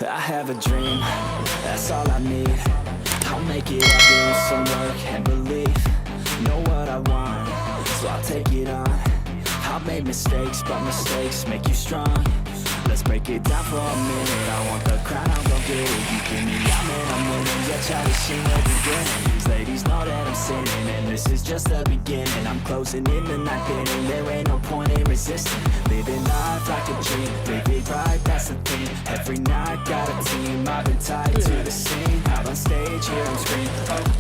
I have a dream, that's all I need. I'll make it happen with some work and belief. Know what I want, so I'll take it on. I've made mistakes, but mistakes make you strong. Let's break it down for a minute. I want the crown, I'll go get it. You give me out, man, I'm winning. Yeah, try to see no beginning. These ladies know that I'm sinning, and this is just the beginning. I'm closing in the night inning. There ain't no point in resisting. Living life like a dream, live it right, that's the thing. Every night got a team, I've been tied to the scene. Out on stage, hear them scream.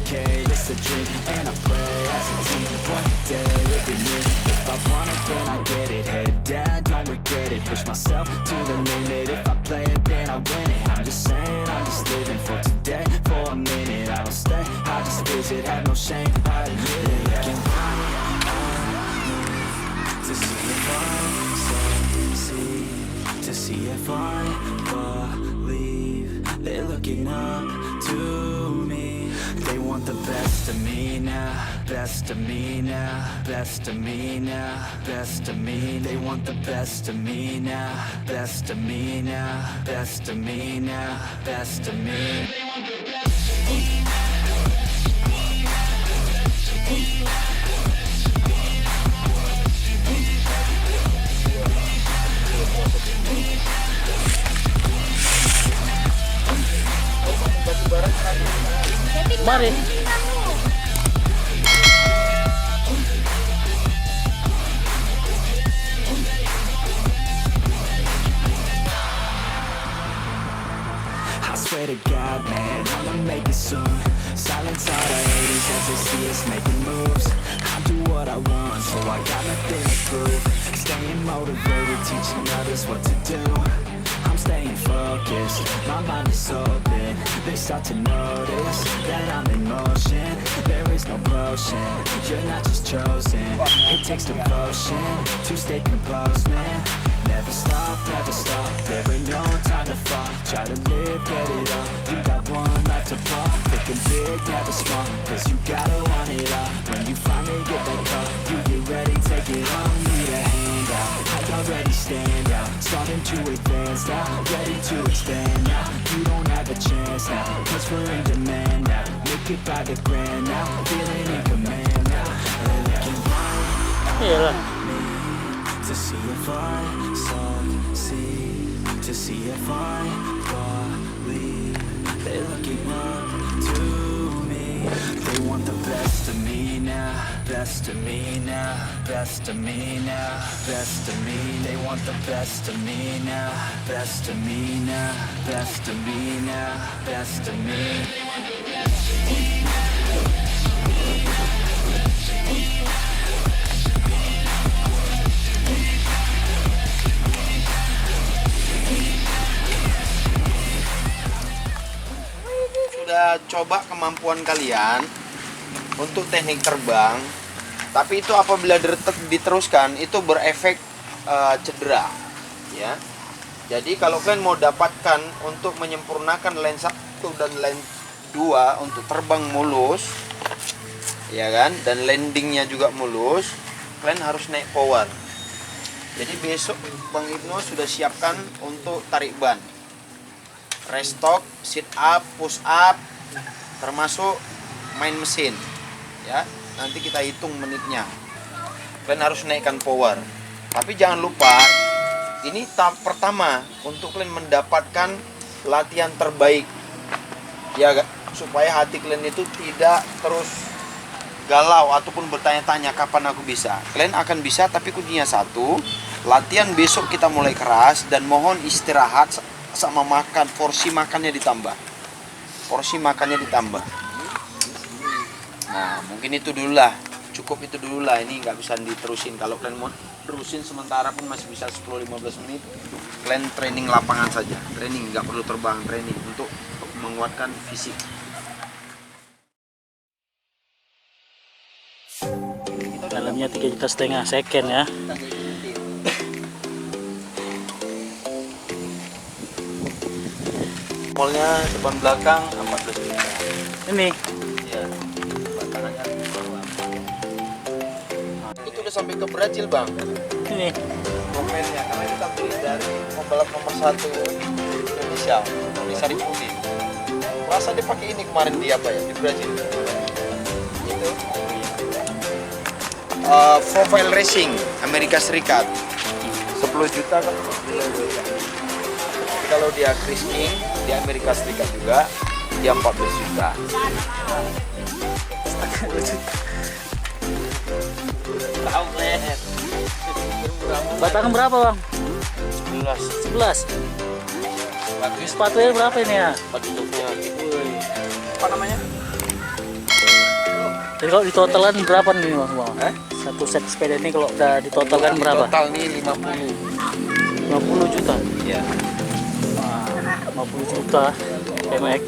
Okay, it's a dream, and I pray as a team. One day it'll be me. If I want it, then I get it. Head down, don't regret it. Push myself to the limit. If I play it, then I win it. I'm just saying, I'm just living for today. For a minute, I don't stay, I just visit. Have no shame, I admit it. Looking to see if I succeed, to see if I believe. They're looking up to me. They want the best of me now, best of me now, best of me now, best of me. They want the best of me now, best of me now, best of me now, best of me. They want the best of me. Mari. I swear to God, man, I'ma make it soon. Silence all the haters as they see us making moves. I do what I want, so I got nothing to prove. Staying motivated, teaching others what to do. I'm staying focused, my mind is open. They start to notice that I'm in motion. There is no potion, you're not just chosen. It takes devotion to stay composed, man. Never stop, there ain't no time to fall. Try to live, get it on. You got one life to fall. Thinking big, never small, cause you gotta want it all. When you finally get that call, you get ready, take it on. Need a hand out, I already stand out. Starting to advance now, ready to expand now. You don't have a chance now, cause we're in demand now. Make it by the grand now, feeling in command now. Looking Iyalah. to see if I succeed, to see if I believe. They're looking up to me. They want the best of me now, best of me now, best of me now, best of me. They want the best of me now, best of me now, best of me now, best of me. They want the best of me. Sudah coba kemampuan kalian untuk teknik terbang, tapi itu apabila diteruskan itu berefek cedera, ya. Jadi kalau kalian mau dapatkan untuk menyempurnakan lane 1 dan lane 2 untuk terbang mulus, ya kan, dan landingnya juga mulus, kalian harus naik power. Jadi besok Bang Ibnu sudah siapkan untuk tarik ban, restock, sit up, push up, termasuk main mesin, ya. Nanti kita hitung menitnya. Kalian harus naikkan power. Tapi jangan lupa, ini tahap pertama untuk kalian mendapatkan latihan terbaik, ya, supaya hati kalian itu tidak terus galau ataupun bertanya-tanya kapan aku bisa. Kalian akan bisa, tapi kuncinya satu, latihan besok kita mulai keras dan mohon istirahat sama makan, porsi makannya ditambah. Nah, mungkin itu dulu lah, cukup itu dulu lah. Ini nggak bisa diterusin. Kalau kalian mau terusin sementara pun masih bisa 10-15 menit. Kalian training lapangan saja, training, nggak perlu terbang, training untuk menguatkan fisik. Dalamnya 3,5 juta second ya. Mallnya depan belakang 14 juta. Ini Ya, batangannya bawah. Itu udah sampai ke Brazil, Bang. ini Komennya karena kita beli dari pembalap nomor 1 Indonesia. Tony Sarifudin. Masa dia pakai ini kemarin di apa ya? Di Brazil. Itu. Profile Racing Amerika Serikat 10 juta kan? 10 juta. Kalau dia Chris King di Amerika Serikat juga dia 14 juta. Batangan berapa bang? 11. 11. Ini sepatunya berapa ini ya? Apa namanya? Jadi kalau ditotalkan berapa nih bang? Satu set sepeda ini kalau udah ditotalkan berapa? Total nih 50. 50 juta. Iya. Wah, 50 juta MX.